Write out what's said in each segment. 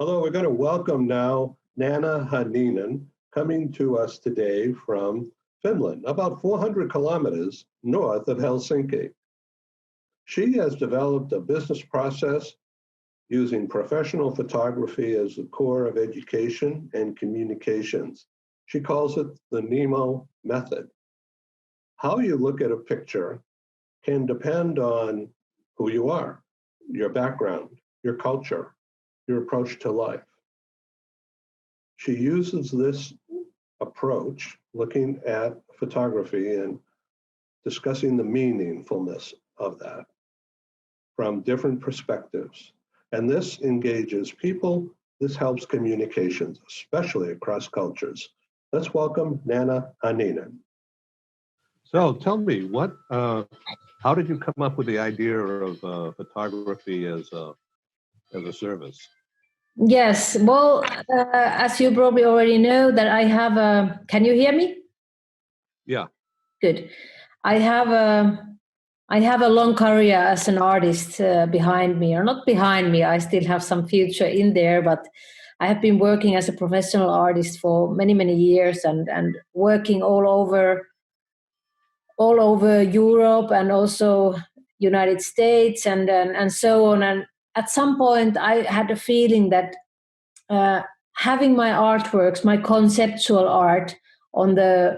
Although we're going to welcome now Nanna Hänninen, coming to us today from Finland, about 400 kilometers north of Helsinki. She has developed a business process using professional photography as the core of education and communications. She calls it the Nemo Method. How you look at a picture can depend on who you are, your background, your culture, your approach to life. She uses this approach, looking at photography and discussing the meaningfulness of that from different perspectives. And this engages people. This helps communications, especially across cultures. Let's welcome Nanna Hänninen. So tell me, how did you come up with the idea of photography as a service? Yes, well, as you probably already know, that I have a. Can you hear me? Yeah. Good. I have a long career as an artist behind me, or not behind me. I still have some future in there, but I have been working as a professional artist for many, many years, and working all over Europe and also United States and so on. And at some point, I had a feeling that having my artworks, my conceptual art on the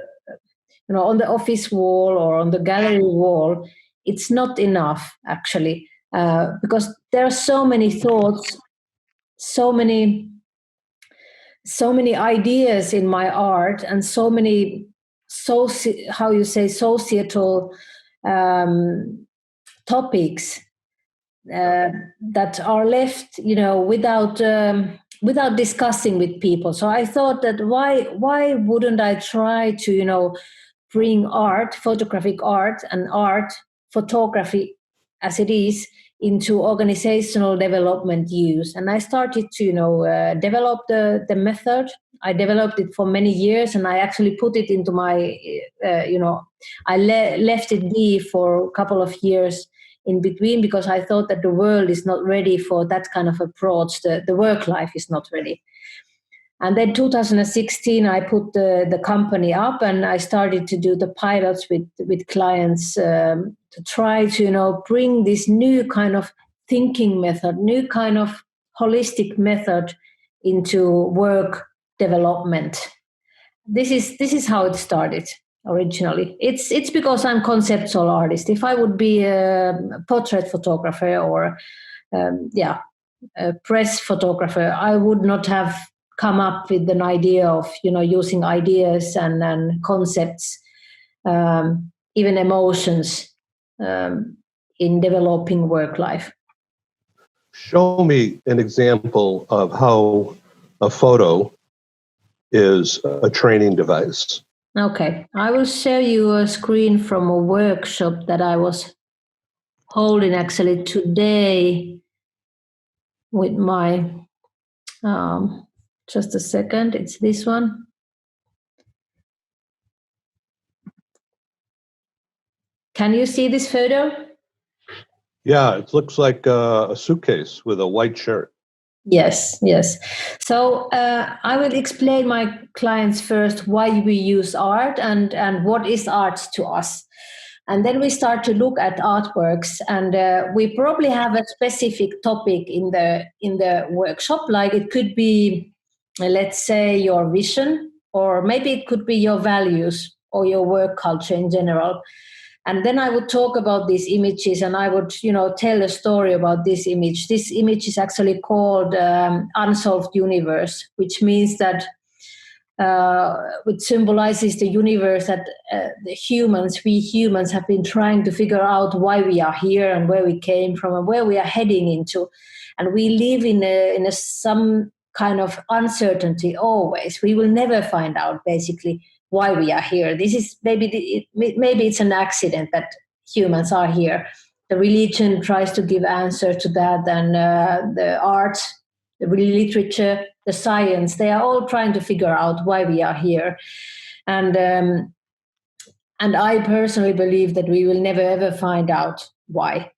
office wall or on the gallery wall, it's not enough actually, because there are so many thoughts, so many ideas in my art, and so many societal topics that are left, without discussing with people. So I thought that why wouldn't I try to bring art, photographic art, and art photography as it is into organizational development use. And I started to develop the method. I developed it for many years, and I actually put it into my I left it be for a couple of years in between, because I thought that the world is not ready for that kind of approach. The work life is not ready. And then 2016, I put the company up, and I started to do the pilots with clients to try to bring this new kind of thinking method, new kind of holistic method into work development. This is how it started originally. It's because I'm conceptual artist. If I would be a portrait photographer or a press photographer, I would not have come up with an idea of using ideas and concepts, even emotions, in developing work life. Show me an example of how a photo is a training device. Okay, I will show you a screen from a workshop that I was holding actually today with my, just a second, it's this one. Can you see this photo? Yeah, it looks like a suitcase with a white shirt. Yes. So I will explain my clients first why we use art and what is art to us. And then we start to look at artworks, and we probably have a specific topic in the workshop, like it could be, let's say, your vision, or maybe it could be your values or your work culture in general. And then I would talk about these images, and I would, tell a story about this image. This image is actually called Unsolved Universe, which means that, which symbolizes the universe that we humans have been trying to figure out why we are here and where we came from and where we are heading into. And we live in some kind of uncertainty always. We will never find out, basically, why we are here. This is maybe it's an accident that humans are here. The religion tries to give answer to that, and the art, the literature, the science, they are all trying to figure out why we are here. And I personally believe that we will never ever find out why.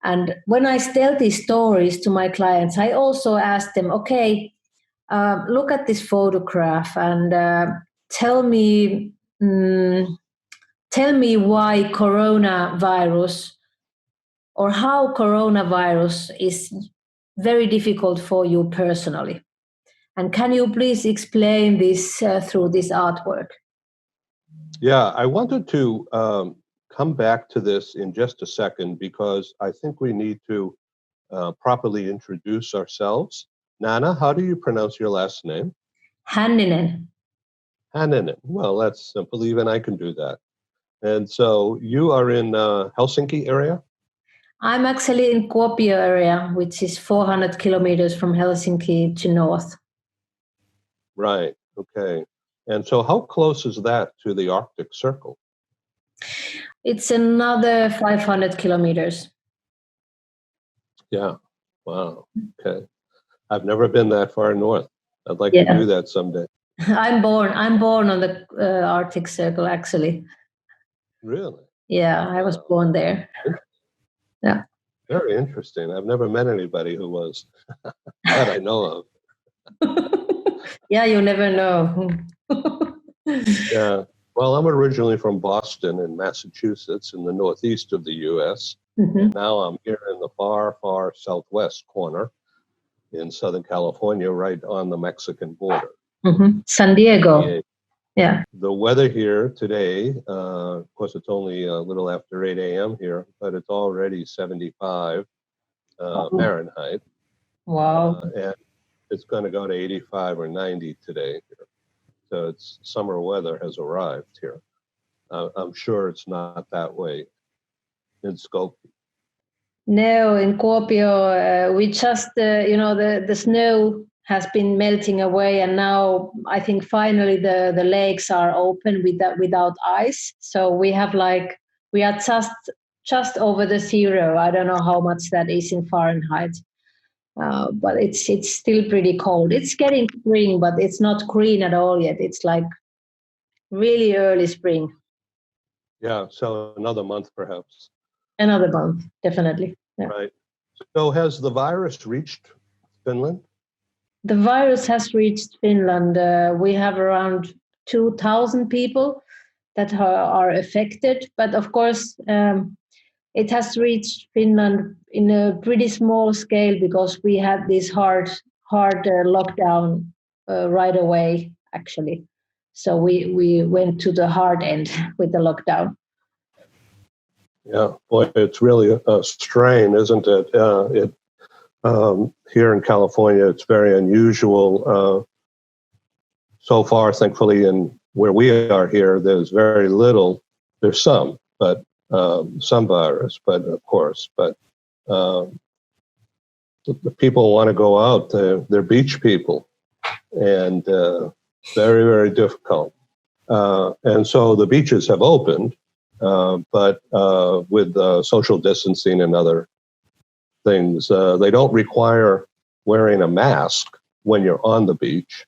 And when I tell these stories to my clients, I also ask them, okay, look at this photograph and tell me why coronavirus or how coronavirus is very difficult for you personally. And can you please explain this through this artwork? Yeah, I wanted to come back to this in just a second because I think we need to properly introduce ourselves. Nanna, how do you pronounce your last name? Hänninen. Hänninen. Well, that's simple. Even I can do that. And so you are in Helsinki area? I'm actually in Kuopio area, which is 400 kilometers from Helsinki to north. Right. Okay. And so how close is that to the Arctic Circle? It's another 500 kilometers. Yeah. Wow. Okay. I've never been that far north. I'd like to do that someday. I'm born on the Arctic Circle, actually. Really? Yeah, I was born there. Yeah. Very interesting. I've never met anybody who was that I know of. Yeah, you never know. Yeah. Well, I'm originally from Boston in Massachusetts in the northeast of the U.S. Mm-hmm. Now I'm here in the far, far southwest corner in Southern California, right on the Mexican border. Mm-hmm. San Diego. Yeah. The weather here today, of course, it's only a little after 8 a.m. here, but it's already 75 Fahrenheit. Wow. And it's going to go to 85 or 90 today here. So it's summer weather has arrived here. I'm sure it's not that way in Skopje. No, in Kuopio, we just, the snow has been melting away, and now I think finally the lakes are open without ice. So we are just over the zero. I don't know how much that is in Fahrenheit, but it's still pretty cold. It's getting spring, but it's not green at all yet. It's like really early spring. Yeah, so another month perhaps. Another month, definitely. Yeah. Right. So has the virus reached Finland? The virus has reached Finland. We have around 2,000 people that are affected, but of course it has reached Finland in a pretty small scale because we had this hard lockdown right away, actually. So we went to the hard end with the lockdown. Yeah, boy, it's really a strain, isn't it? Here in California, it's very unusual. So far, thankfully, in where we are here, there's very little. There's some, but some virus, but of course, but the people want to go out. They're beach people, and very, very difficult. And so the beaches have opened. But with social distancing and other things, they don't require wearing a mask when you're on the beach.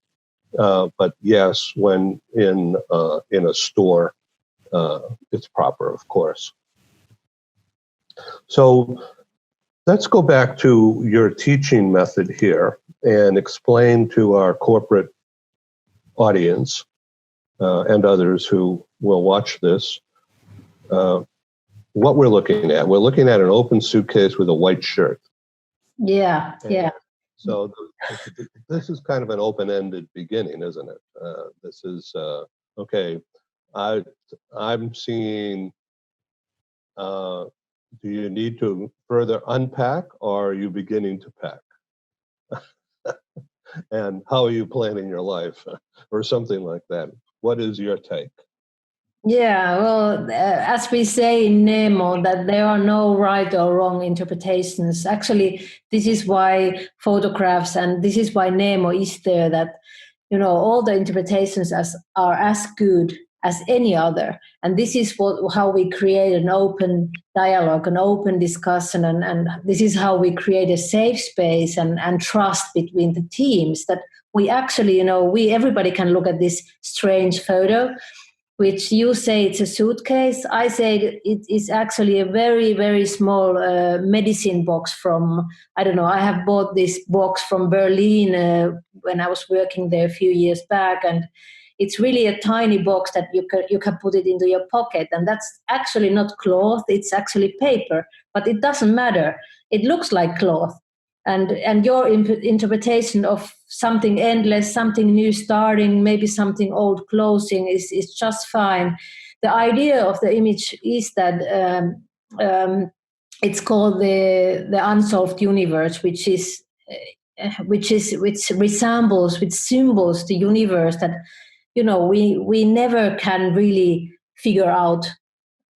But yes, when in a store, it's proper, of course. So let's go back to your teaching method here and explain to our corporate audience and others who will watch this what we're looking at. We're looking at an open suitcase with a white shirt. Yeah, yeah. So this is kind of an open-ended beginning, isn't it? This is, okay, I'm seeing, do you need to further unpack or are you beginning to pack? And how are you planning your life or something like that? What is your take? Yeah, well, as we say in Nemo, that there are no right or wrong interpretations. Actually, this is why photographs and this is why Nemo is there, that, all the interpretations are as good as any other. And this is how we create an open dialogue, an open discussion, and this is how we create a safe space and trust between the teams, that we actually, everybody can look at this strange photo, which you say it's a suitcase. I say it is actually a very, very small medicine box from, I don't know, I have bought this box from Berlin when I was working there a few years back, and it's really a tiny box that you can put it into your pocket, and that's actually not cloth, it's actually paper, but it doesn't matter. It looks like cloth. And your interpretation of something endless, something new starting, maybe something old closing is just fine. The idea of the image is that it's called the Unsolved Universe, which resembles, which symbols the universe that, you know, we never can really figure out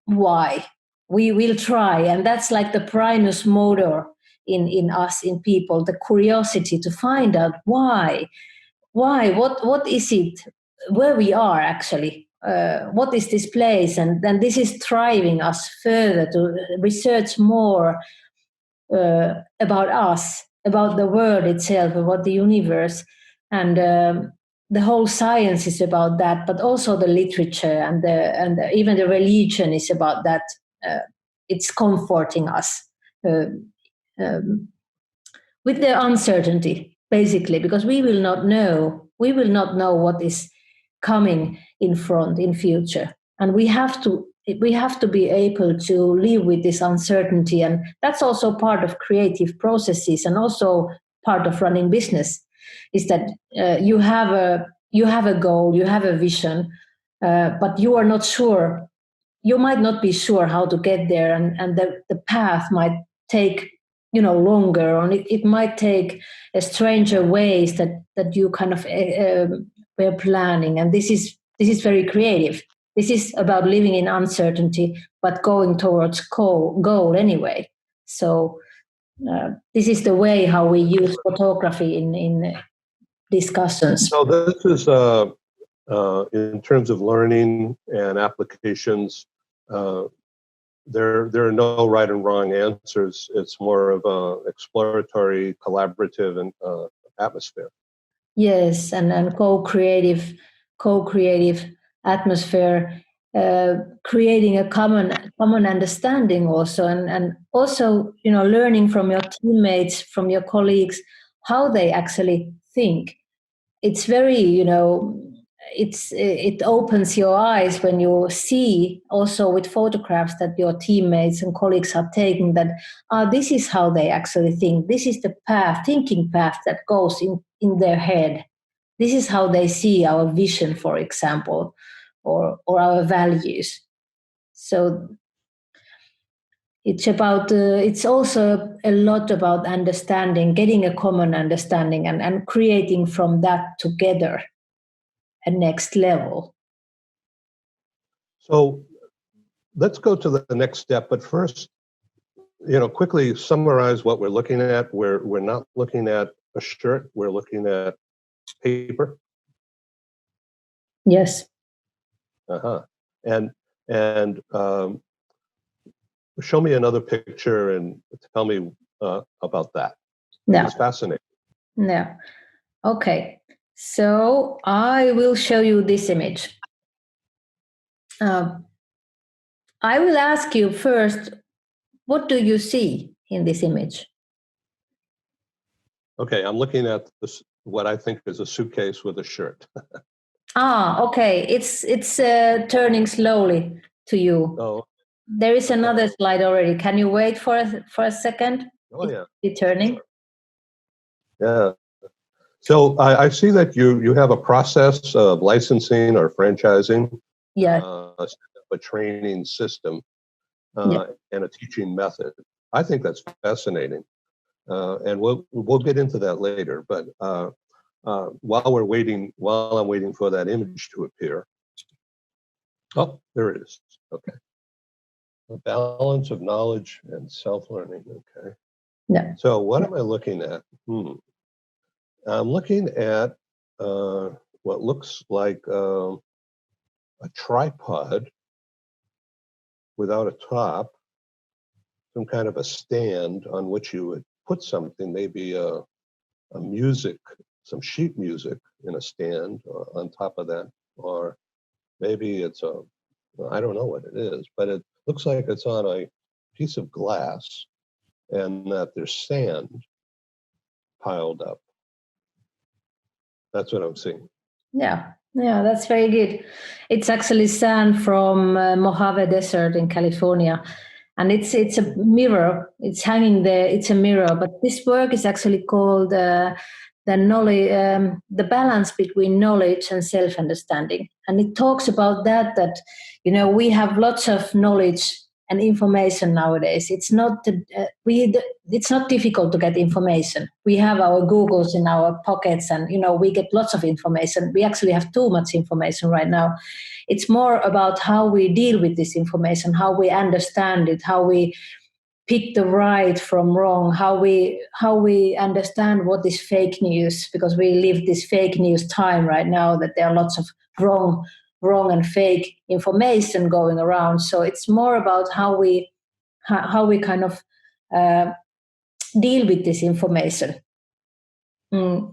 why. We will try, and that's like the primus motor in us, in people, the curiosity to find out why, what is it, where we are actually, what is this place, and then this is driving us further to research more about us, about the world itself, about the universe, and the whole science is about that, but also the literature and even the religion is about that. It's comforting us with the uncertainty, basically, because we will not know what is coming in front, in future, and we have to be able to live with this uncertainty, and that's also part of creative processes, and also part of running business, is that you have a goal, you have a vision, but you are not sure. You might not be sure how to get there, and the path might take, you know, longer, or it might take a stranger ways that you kind of were planning. And this is very creative. This is about living in uncertainty, but going towards goal anyway. So this is the way how we use photography in discussions. So this is in terms of learning and applications. There are no right and wrong answers. It's more of a exploratory, collaborative, and atmosphere. Yes, and co-creative atmosphere, creating a common understanding also, and also, you know, learning from your teammates, from your colleagues, how they actually think. It's very, you know, it opens your eyes when you see also with photographs that your teammates and colleagues are taking, that this is how they actually think, this is the thinking path that goes in their head, this is how they see our vision, for example, or our values. So it's also a lot about understanding, getting a common understanding, and creating from that together a next level. So let's go to the next step, but first, you know, quickly summarize what we're looking at. We're not looking at a shirt, we're looking at paper. Yes. And show me another picture and tell me about that. No. It's fascinating. No. Okay. So I will show you this image. I will ask you first, what do you see in this image? Okay, I'm looking at this, what I think is a suitcase with a shirt. Okay. It's turning slowly to you. Oh. There is another slide already. Can you wait for a second? Oh, yeah. It's turning. Yeah. So I see that you have a process of licensing or franchising. Yeah. A training system Yeah. and a teaching method. I think that's fascinating, and we'll get into that later. But while I'm waiting for that image to appear. Oh, there it is. Okay. A balance of knowledge and self-learning. Okay. Yeah. So what am I looking at? I'm looking at what looks like a tripod without a top, some kind of a stand on which you would put something, maybe a music, some sheet music in a stand on top of that, or Maybe it's I don't know what it is, but it looks like it's on a piece of glass and that there's sand piled up. That's what I'm seeing. Yeah, that's very good. It's actually sand from Mojave Desert in California, and it's a mirror. It's hanging there. It's a mirror, but this work is actually called the knowledge, the balance between knowledge and self-understanding, and it talks about that we have lots of knowledge and information nowadays. It's not it's not difficult to get information. We have our Googles in our pockets, and we get lots of information. We actually have too much information right now. It's more about how we deal with this information, how we understand it, how we pick the right from wrong, how we understand what is fake news, because we live this fake news time right now, that there are lots of wrong and fake information going around. So it's more about how we kind of deal with this information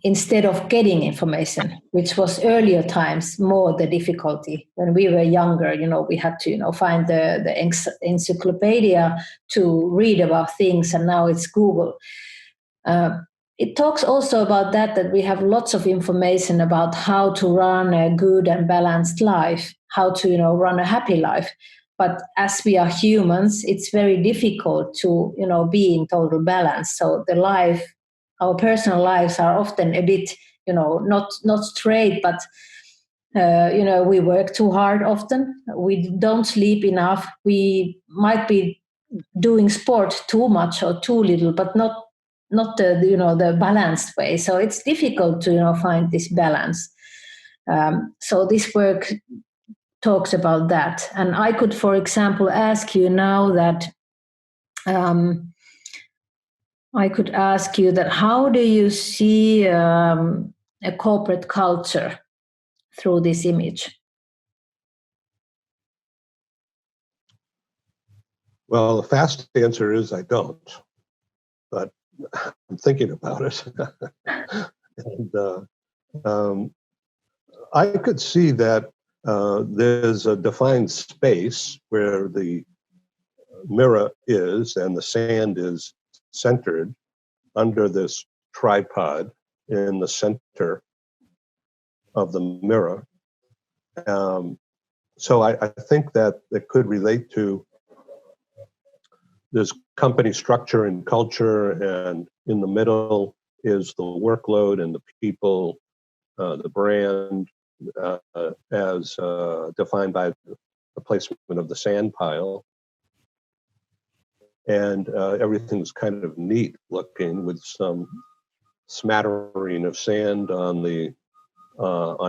instead of getting information, which was earlier times more the difficulty. When we were younger, we had to find the encyclopedia to read about things, and now it's Google. It talks also about that we have lots of information about how to run a good and balanced life, how to run a happy life. But as we are humans, it's very difficult to be in total balance. So our personal lives are often a bit not straight, but we work too hard often. We don't sleep enough. We might be doing sport too much or too little, but not the balanced way. So it's difficult to find this balance. So this work talks about that. And I could, for example, ask you now that how do you see a corporate culture through this image? Well, the fast answer is I don't, but I'm thinking about it. And I could see that there's a defined space where the mirror is and the sand is centered under this tripod in the center of the mirror. So I think that it could relate to this company structure and culture, and in the middle is the workload and the people, the brand, as defined by the placement of the sand pile. And everything's kind of neat looking with some smattering of sand on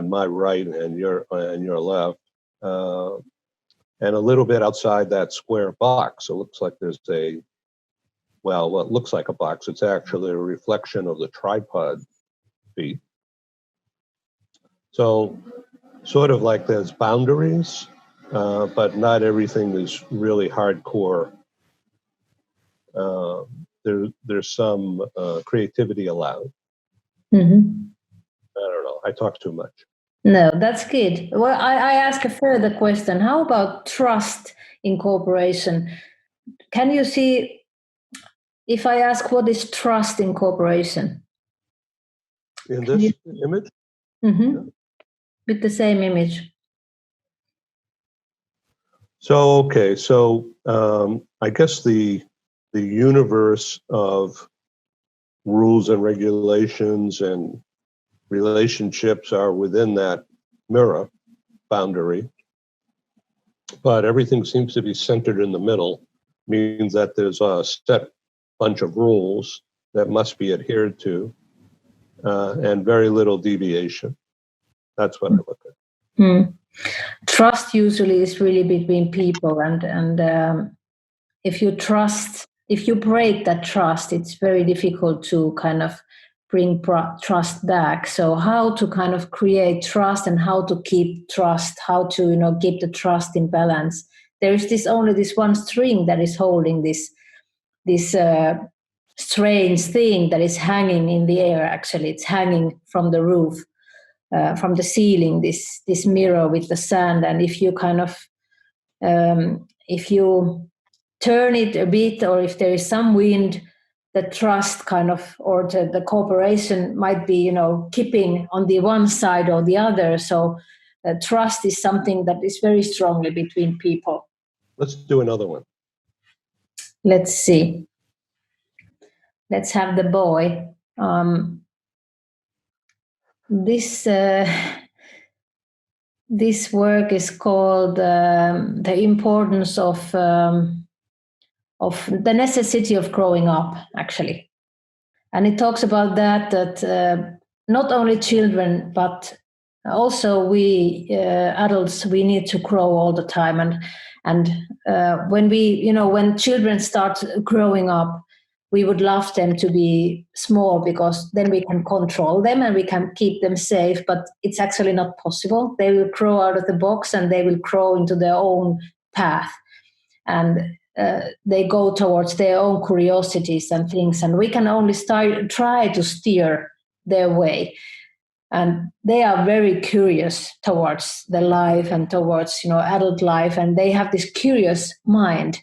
my right and your left, and a little bit outside that square box. It looks like there's what looks like a box. It's actually a reflection of the tripod feet. So sort of like there's boundaries, but not everything is really hardcore. There's some creativity allowed. Mm-hmm. I don't know. I talk too much. No, that's good. Well, I ask a further question. How about trust in cooperation? Can you see, if I ask what is trust in cooperation? In this image? Mm-hmm. Yeah. With the same image. So, okay. So I guess the universe of rules and regulations and relationships are within that mirror boundary, but everything seems to be centered in the middle, means that there's a set bunch of rules that must be adhered to, and very little deviation. That's what I look at. Mm. Trust usually is really between people, and if you break that trust, it's very difficult to kind of bring trust back. So how to kind of create trust and how to keep trust, how to keep the trust in balance. There is only this one string that is holding this strange thing that is hanging in the air. Actually, it's hanging from the roof. from the ceiling, this mirror with the sand, and if you kind of if you turn it a bit, or if there is some wind, the trust kind of, or the cooperation might be, keeping on the one side or the other. So trust is something that is very strongly between people. Let's do another one. Let's see. Let's have the boy. This work is called The Importance of the Necessity of Growing Up, actually. And it talks about that not only children, but also we adults, we need to grow all the time. And when when children start growing up, we would love them to be small, because then we can control them and we can keep them safe, but it's actually not possible. They will grow out of the box and they will grow into their own path. And they go towards their own curiosities and things, and we can only try to steer their way. And they are very curious towards the life and towards adult life, and they have this curious mind,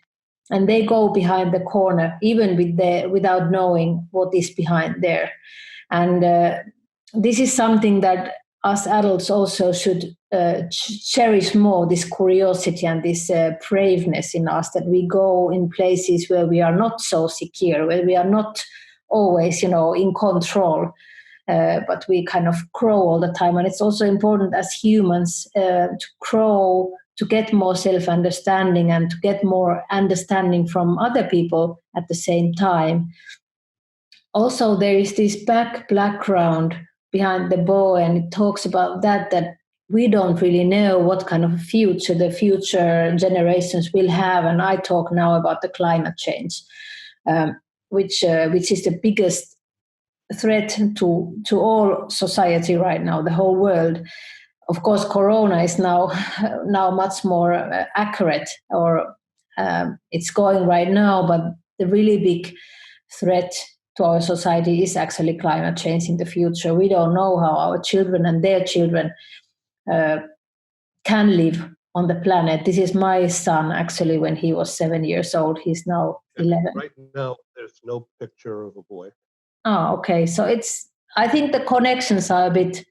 and they go behind the corner even without knowing what is behind there. And this is something that us adults also should cherish more, this curiosity and this braveness in us, that we go in places where we are not so secure, where we are not always in control, but we kind of grow all the time. And it's also important as humans to grow, to get more self-understanding and to get more understanding from other people at the same time. Also, there is this background behind the bow, and it talks about that we don't really know what kind of future the future generations will have. And I talk now about the climate change, which is the biggest threat to all society right now, the whole world. Of course, Corona is now much more accurate, or it's going right now, but the really big threat to our society is actually climate change in the future. We don't know how our children and their children can live on the planet. This is my son, actually, when he was 7 years old. He's now 11. Right now, there's no picture of a boy. Oh, okay. So I think the connections are a bit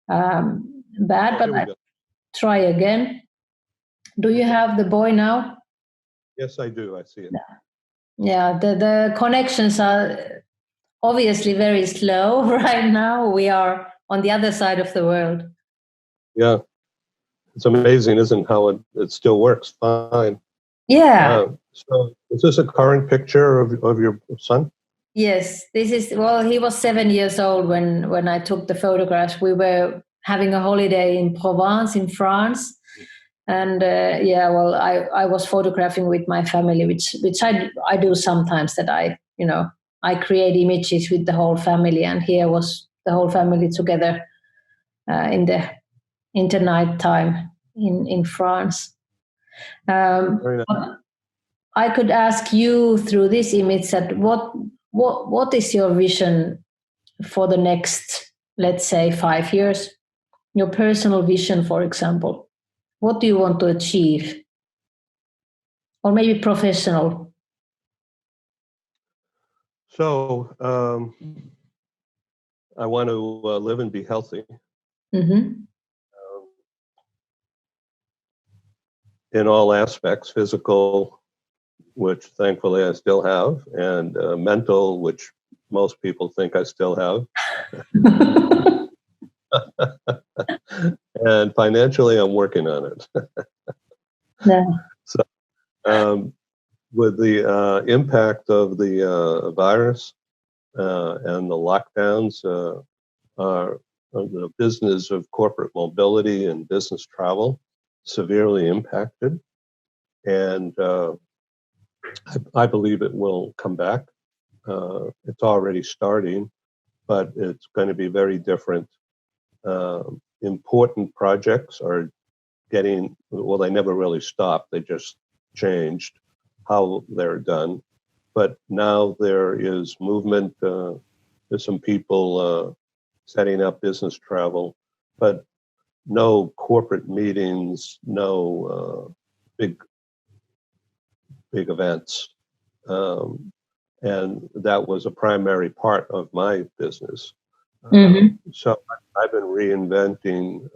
bad, but I'll try again. Do you have the boy now? Yes, I do. I see it. Yeah, the connections are obviously very slow right now. We are on the other side of the world. Yeah. It's amazing, isn't it, how it still works fine. Yeah. So is this a current picture of your son? Yes, this is, he was 7 years old when I took the photographs. We were having a holiday in Provence in France. And I was photographing with my family, which I do sometimes, that I create images with the whole family. And here was the whole family together in the night time in France. Very nice. I could ask you through this image that what is your vision for the next, let's say, 5 years? Your personal vision, for example. What do you want to achieve? Or maybe professional? So I want to live and be healthy. Mm-hmm. In all aspects, physical, which thankfully I still have, and mental, which most people think I still have. And financially, I'm working on it. Yeah. So with the impact of the virus and the lockdowns, the business of corporate mobility and business travel severely impacted. And I believe it will come back. It's already starting, but it's going to be very different. Important projects are getting, they never really stopped. They just changed how they're done. But now there is movement. There's some people setting up business travel but no corporate meetings, no big events. And that was a primary part of my business. So I've been reinventing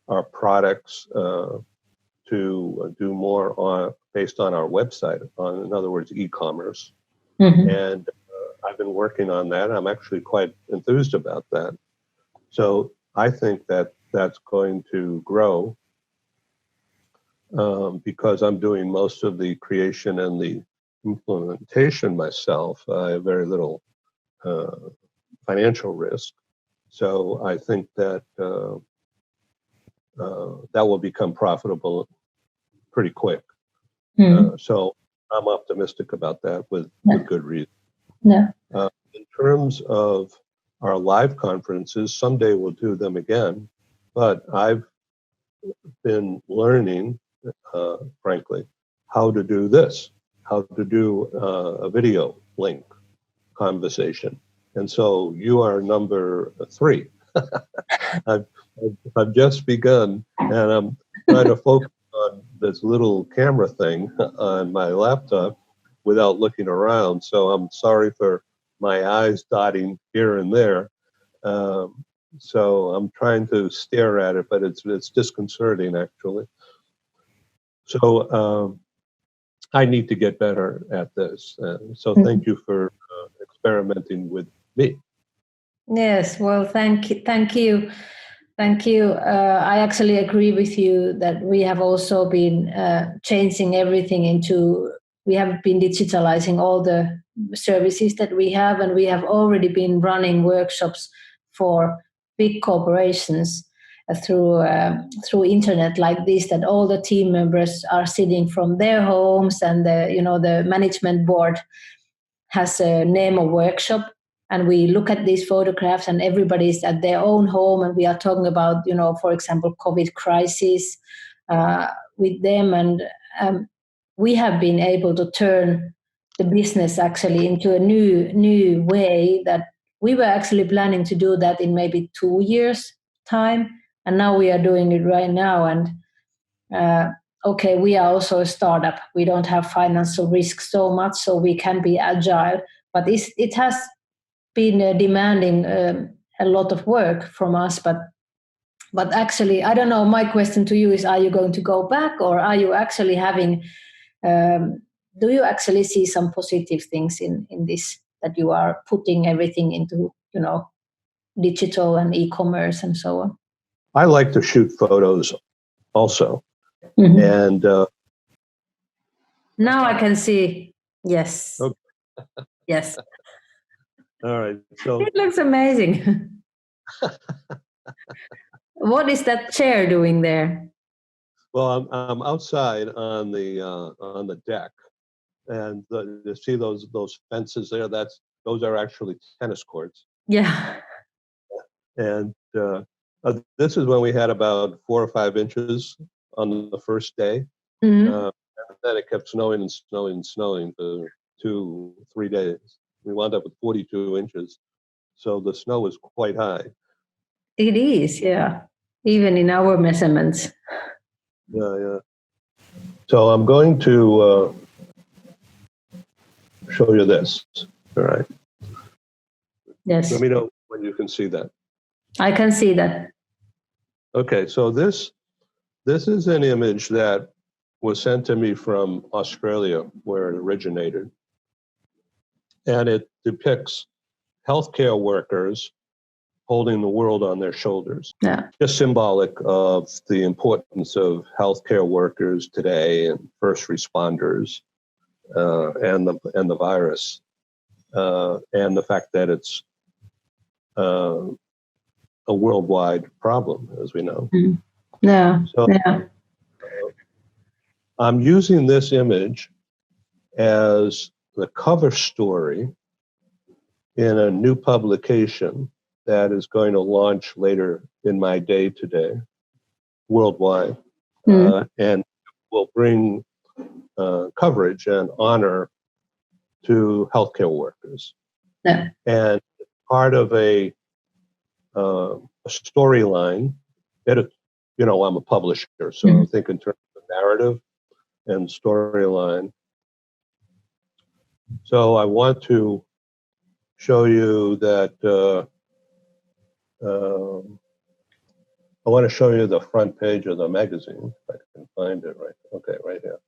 our products to do more based on our website, in other words, e-commerce. And I've been working on that. I'm actually quite enthused about that. So I think that that's going to grow because I'm doing most of the creation and the implementation myself. I have very little financial risk. So I think that that will become profitable pretty quick. So I'm optimistic about that with good reason. In terms of our live conferences, someday we'll do them again, but I've been learning, frankly, how to do this, how to do a video link conversation. And so you are number 3. I've just begun, and I'm trying to focus on this little camera thing on my laptop without looking around. So I'm sorry for my eyes dotting here and there. So I'm trying to stare at it, but it's disconcerting actually. So I need to get better at this. So thank you for experimenting with me. Yes, well, thank you. I actually agree with you that we have also been changing everything we have been digitalizing all the services that we have, and we have already been running workshops for big corporations through internet like this, that all the team members are sitting from their homes, and the management board has a Nemo workshop, and we look at these photographs, and everybody's at their own home, and we are talking about, for example, COVID crisis with them, and we have been able to turn the business actually into a new way that we were actually planning to do that in maybe 2 years' time, and now we are doing it right now. And okay, we are also a startup. We don't have financial risk so much, so we can be agile. But it has been demanding a lot of work from us. But actually, I don't know. My question to you is: are you going to go back, or are you actually having? Do you actually see some positive things in this, that you are putting everything into digital and e-commerce and so on? I like to shoot photos also. And now I can see. Yes. Okay. Yes. All right. So it looks amazing. What is that chair doing there? Well, I'm outside on the deck, and you see those fences there. Those are actually tennis courts. Yeah. And this is when we had about 4 or 5 inches on the first day. And then it kept snowing and snowing and snowing for 2-3 days. We wound up with 42 inches. So the snow was quite high. It is, yeah. Even in our measurements. Yeah. So I'm going to show you this. All right. Yes. Let me know when you can see that. I can see that. Okay, so this is an image that was sent to me from Australia, where it originated. And it depicts healthcare workers holding the world on their shoulders. Yeah. Just symbolic of the importance of healthcare workers today and first responders and the virus and the fact that it's a worldwide problem, as we know. Yeah. So I'm using this image as the cover story in a new publication that is going to launch later in my day today, worldwide, and will bring coverage and honor to healthcare workers. Yeah. And part of a a storyline. I'm a publisher, so think in terms of narrative and storyline. So I want to show you that I want to show you the front page of the magazine, if I can find it right here.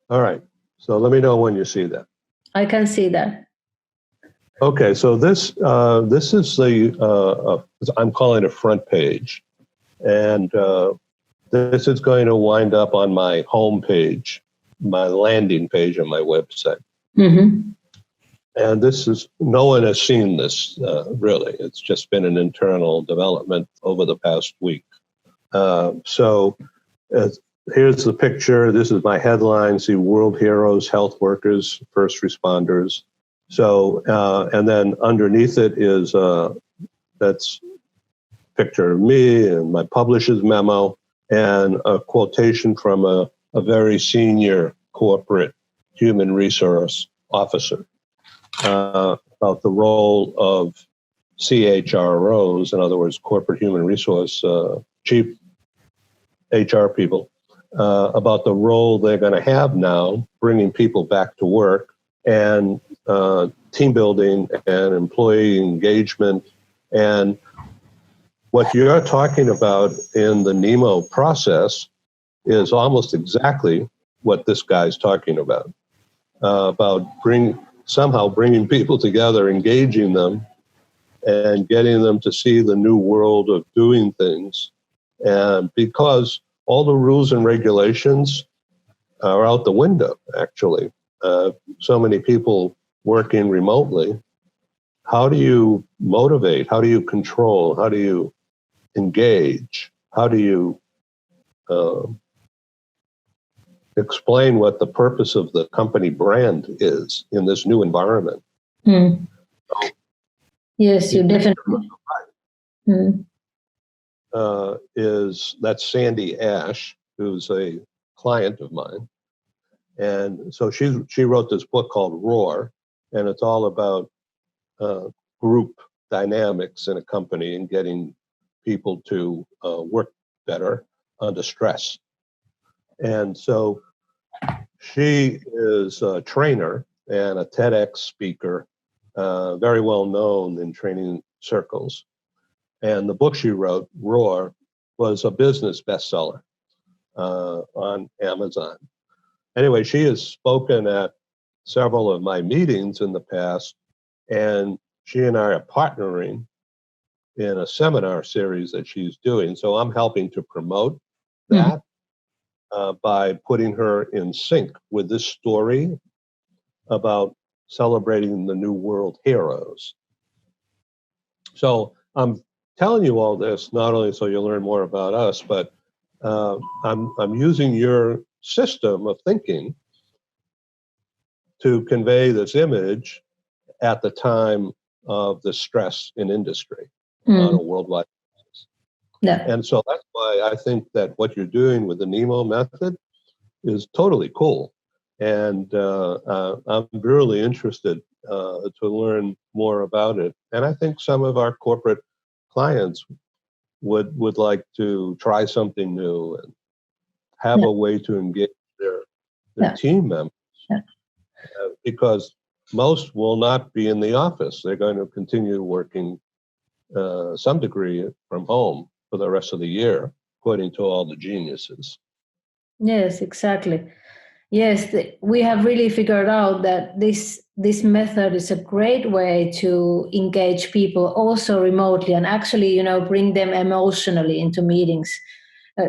All right, so let me know when you see that. I can see that. Okay, so this is the I'm calling it front page, and this is going to wind up on my home page, my landing page on my website. Mm-hmm. And this is, no one has seen this really. It's just been an internal development over the past week. So here's the picture. This is my headline. See, world heroes, health workers, first responders. So, and then underneath it is, that's a picture of me and my publisher's memo and a quotation from a very senior corporate human resource officer about the role of CHROs, in other words, corporate human resource chief HR people, about the role they're going to have now, bringing people back to work and team building and employee engagement. And what you're talking about in the Nemo process is almost exactly what this guy's talking about somehow bringing people together, engaging them, and getting them to see the new world of doing things. And because all the rules and regulations are out the window, actually. So many people working remotely. How do you motivate? How do you control? How do you engage? How do you explain what the purpose of the company brand is in this new environment? Yes, you definitely. That's Sandy Ash, who's a client of mine. And so she wrote this book called Roar, and it's all about group dynamics in a company and getting people to work better under stress. And so she is a trainer and a TEDx speaker, very well known in training circles. And the book she wrote, Roar, was a business bestseller on Amazon. Anyway, she has spoken at several of my meetings in the past, and she and I are partnering in a seminar series that she's doing. So I'm helping to promote that by putting her in sync with this story about celebrating the new world heroes. So I'm telling you all this not only so you'll learn more about us, but I'm using your system of thinking to convey this image at the time of the stress in industry on a worldwide basis. Yeah. And so that's why I think that what you're doing with the Nemo Method is totally cool. And I'm really interested to learn more about it. And I think some of our corporate clients would like to try something new and have a way to engage their team members. Because most will not be in the office. They're going to continue working some degree from home for the rest of the year, according to all the geniuses. Yes, exactly. Yes, we have really figured out that this method is a great way to engage people also remotely and actually, bring them emotionally into meetings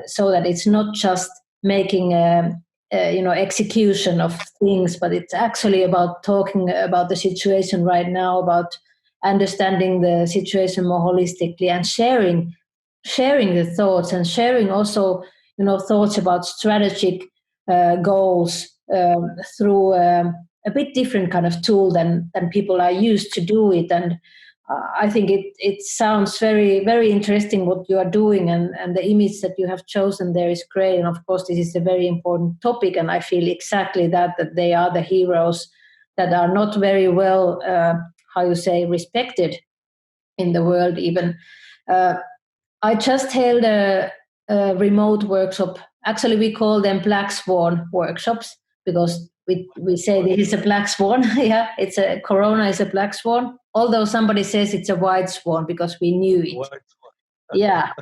so that it's not just making execution of things, but it's actually about talking about the situation right now, about understanding the situation more holistically and sharing the thoughts and sharing also, thoughts about strategic goals through a bit different kind of tool than people are used to do it. And I think it sounds very, very interesting what you are doing, and the image that you have chosen there is great. And of course, this is a very important topic, and I feel exactly that they are the heroes that are not very well, respected in the world even. I just held a remote workshop. Actually, we call them Black Swan workshops because we say this is a black swan. Yeah, Corona is a black swan. Although somebody says it's a white swan because we knew it. Yeah,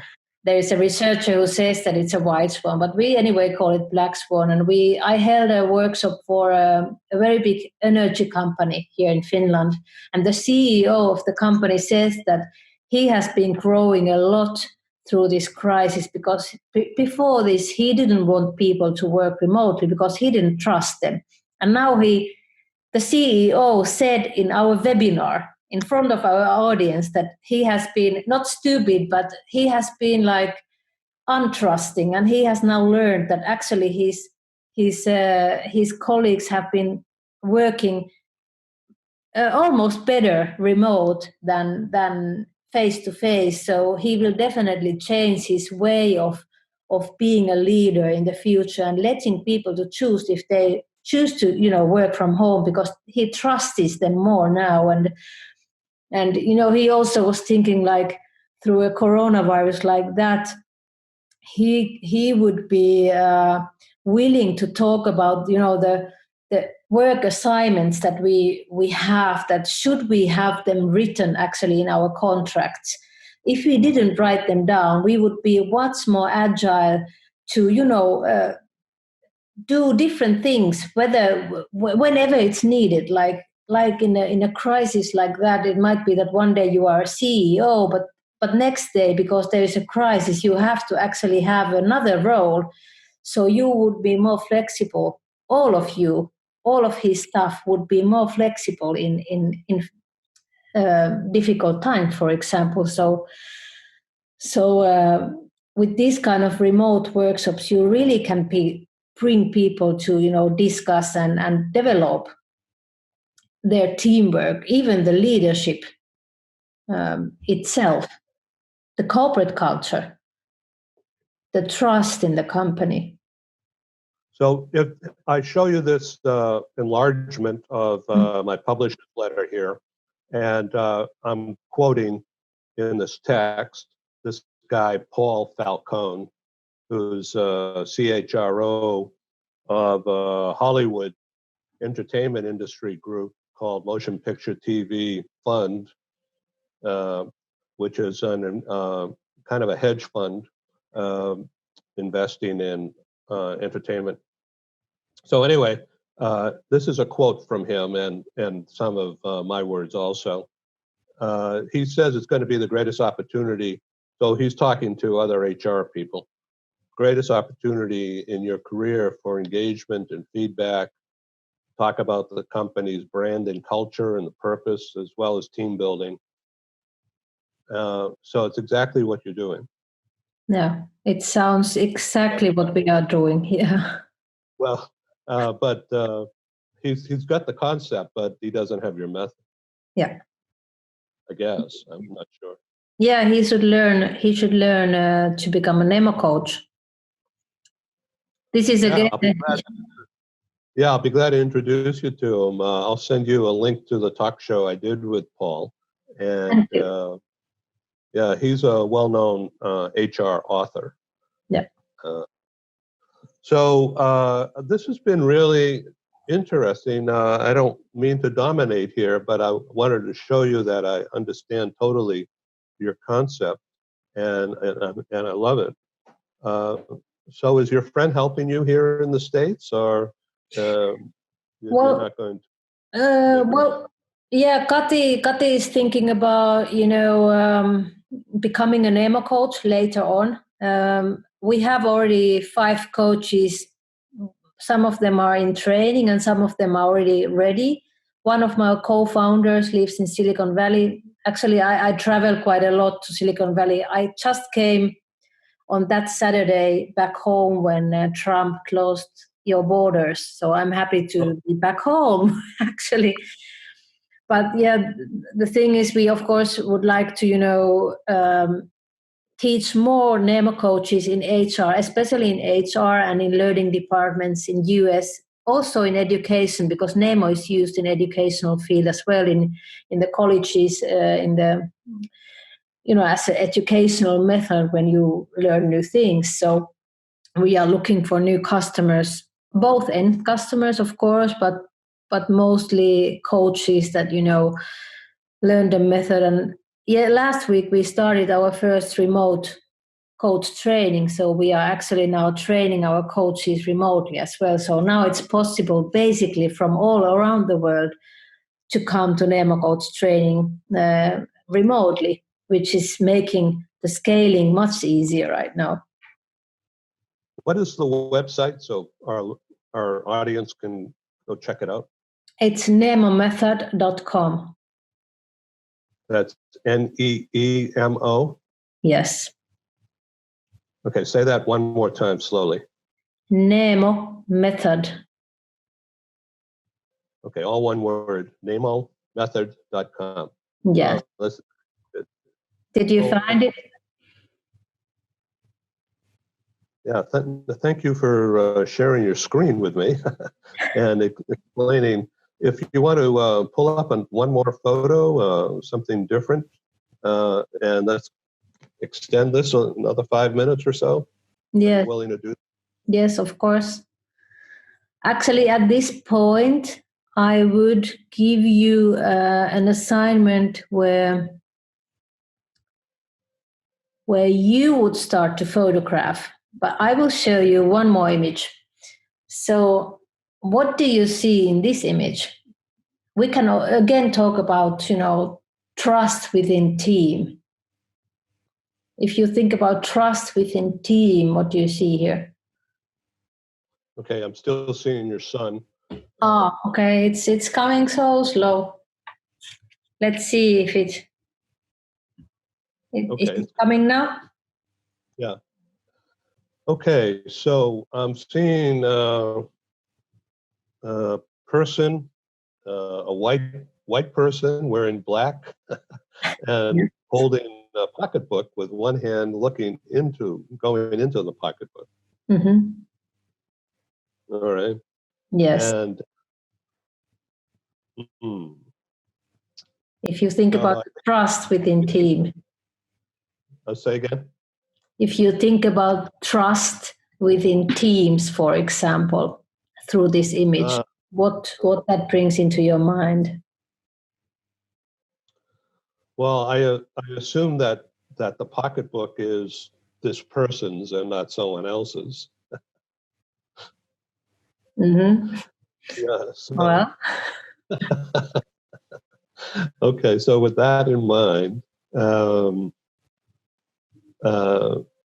there is a researcher who says that it's a white swan, but we anyway call it black swan. And I held a workshop for a very big energy company here in Finland. And the CEO of the company says that he has been growing a lot through this crisis because before this, he didn't want people to work remotely because he didn't trust them. And now the CEO said in our webinar in front of our audience that he has been not stupid, but he has been like untrusting, and he has now learned that actually his colleagues have been working almost better remote than face to face. So he will definitely change his way of being a leader in the future and letting people to choose if they choose to work from home, because he trusts them more now. And he also was thinking like through a coronavirus like that, he would be willing to talk about the work assignments that we have, that should we have them written actually in our contracts. If we didn't write them down, we would be much more agile to do different things, whenever it's needed. Like in a crisis like that, it might be that one day you are a CEO, but next day, because there is a crisis, you have to actually have another role. So you would be more flexible. All of his staff would be more flexible in difficult times, for example. So with these kind of remote workshops, you really can bring people to discuss and develop their teamwork, even the leadership itself, the corporate culture, the trust in the company. So if I show you this enlargement of my published letter here, and I'm quoting in this text this guy, Paul Falcone, who's CHRO of a Hollywood entertainment industry group called Motion Picture TV Fund, which is kind of a hedge fund investing in entertainment. So anyway, this is a quote from him and some of my words also. He says it's going to be the greatest opportunity. So he's talking to other HR people. Greatest opportunity in your career for engagement and feedback. Talk about the company's brand and culture and the purpose, as well as team building. So it's exactly what you're doing. Yeah, it sounds exactly what we are doing here. Well, but he's got the concept, but he doesn't have your method. Yeah. I guess. I'm not sure. Yeah, he should learn. He should learn to become a Nemo coach. This is again. I'll be glad to introduce you to him. I'll send you a link to the talk show I did with Paul, and he's a well-known HR author. Yeah. So this has been really interesting. I don't mean to dominate here, but I wanted to show you that I understand totally your concept, and I love it. So is your friend helping you here in the States, or you're not going to? Yeah, Kati is thinking about becoming a Nemo coach later on. We have already 5 coaches. Some of them are in training and some of them are already ready. One of my co-founders lives in Silicon Valley. Actually, I travel quite a lot to Silicon Valley. I just came on that Saturday back home when Trump closed your borders. So I'm happy to be back home, actually. But yeah, the thing is, we of course would like to, teach more Nemo coaches in HR, especially in HR and in learning departments in US also in education, because Nemo is used in educational field as well, in the colleges, in the, as an educational method when you learn new things. So we are looking for new customers, both end customers, of course, but mostly coaches that, learn the method. And last week we started our first remote coach training. So we are actually now training our coaches remotely as well. So now it's possible basically from all around the world to come to Nemo coach training remotely, which is making the scaling much easier right now. What is the website so our audience can go check it out? It's nemomethod.com. That's Neemo? Yes. Okay, say that one more time slowly. Nemo Method. Okay, all one word, nemomethod.com. Yeah. Did you find it? Yeah, thank you for sharing your screen with me and explaining. If you want to pull up on one more photo, something different, and let's extend this another 5 minutes or so. Yes. Are you willing to do that? Yes, of course. Actually, at this point, I would give you an assignment where you would start to photograph. But I will show you one more image. So what do you see in this image? We can again talk about, trust within team. If you think about trust within team, what do you see here? Okay, I'm still seeing your son. Okay, it's coming so slow. Let's see if is it coming now? Yeah. Okay, so I'm seeing a person, a white person wearing black and holding a pocketbook with one hand going into the pocketbook. Mm-hmm. All right. Yes. And if you think about trust within team. I'll say again. If you think about trust within teams, for example, through this image, what that brings into your mind? Well, I assume that the pocketbook is this person's and not someone else's. Mm-hmm. Yes. Well. Okay, so with that in mind,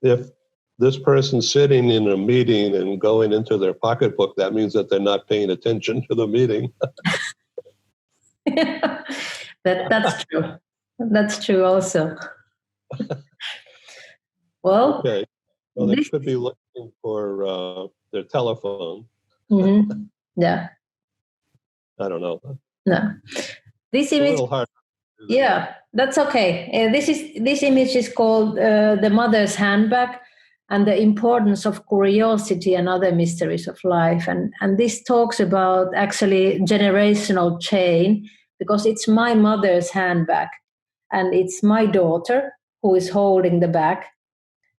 if this person's sitting in a meeting and going into their pocketbook, that means that they're not paying attention to the meeting. That's true. That's true also. Well, okay. Well, they could be looking for their telephone. Mm-hmm. Yeah. I don't know. No. This image. A little hard. Yeah, that's okay. This image is called The Mother's Handbag and the Importance of Curiosity and Other Mysteries of Life. And this talks about actually generational chain, because it's my mother's handbag and it's my daughter who is holding the bag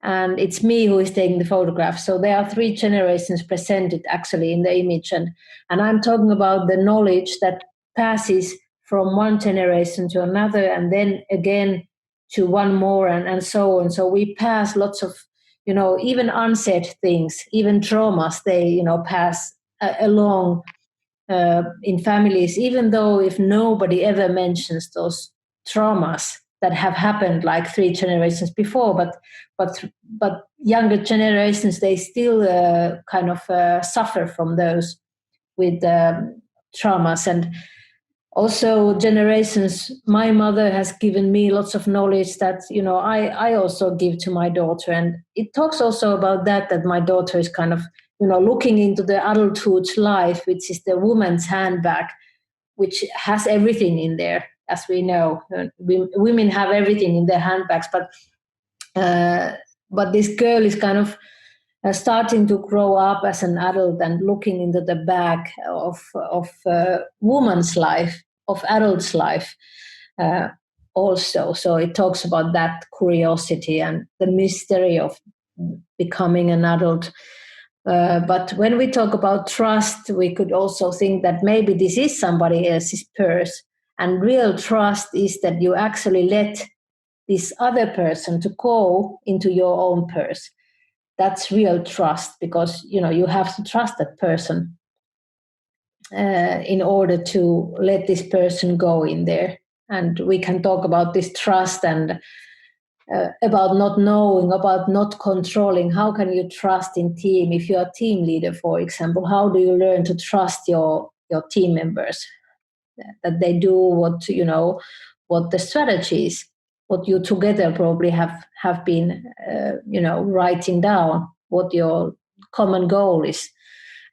and it's me who is taking the photograph. So there are 3 generations presented actually in the image. And I'm talking about the knowledge that passes from one generation to another and then again to one more and so on. So we pass lots of, even unsaid things, even traumas, they, pass along in families, even though if nobody ever mentions those traumas that have happened like 3 generations before, but younger generations, they still kind of suffer from those with traumas. And also generations, my mother has given me lots of knowledge that, I also give to my daughter. And it talks also about that my daughter is kind of, looking into the adulthood life, which is the woman's handbag, which has everything in there, as we know. Women have everything in their handbags, but this girl is kind of starting to grow up as an adult and looking into the back of woman's life, of adult's life also. So it talks about that curiosity and the mystery of becoming an adult. But when we talk about trust, we could also think that maybe this is somebody else's purse. And real trust is that you actually let this other person to go into your own purse. That's real trust, because you have to trust that person in order to let this person go in there. And we can talk about this trust and about not knowing, about not controlling. How can you trust in team? If you're a team leader, for example, how do you learn to trust your team members, that they do what the strategy is, what you together probably have been writing down, what your common goal is,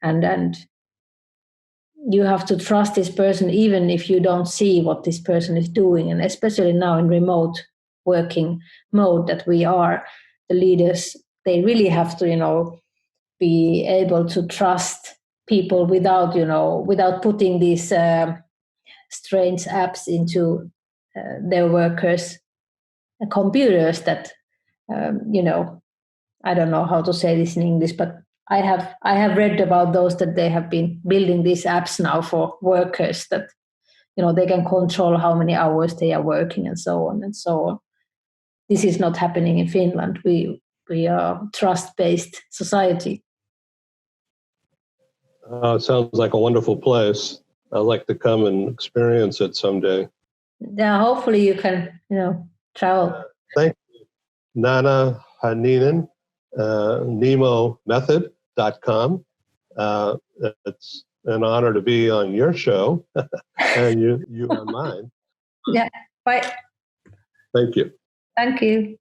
and you have to trust this person even if you don't see what this person is doing. And especially now in remote working mode that we are, the leaders, they really have to be able to trust people without putting these strange apps into their workers' computers that I don't know how to say this in English, but I have read about those, that they have been building these apps now for workers that they can control how many hours they are working and so on and so on. This is not happening in Finland. We are a trust-based society. It sounds like a wonderful place. I'd like to come and experience it someday. Yeah, hopefully you can, travel. Thank you, Nanna Hänninen, NemoMethod.com. It's an honor to be on your show, and you on mine. Yeah, bye. Thank you. Thank you.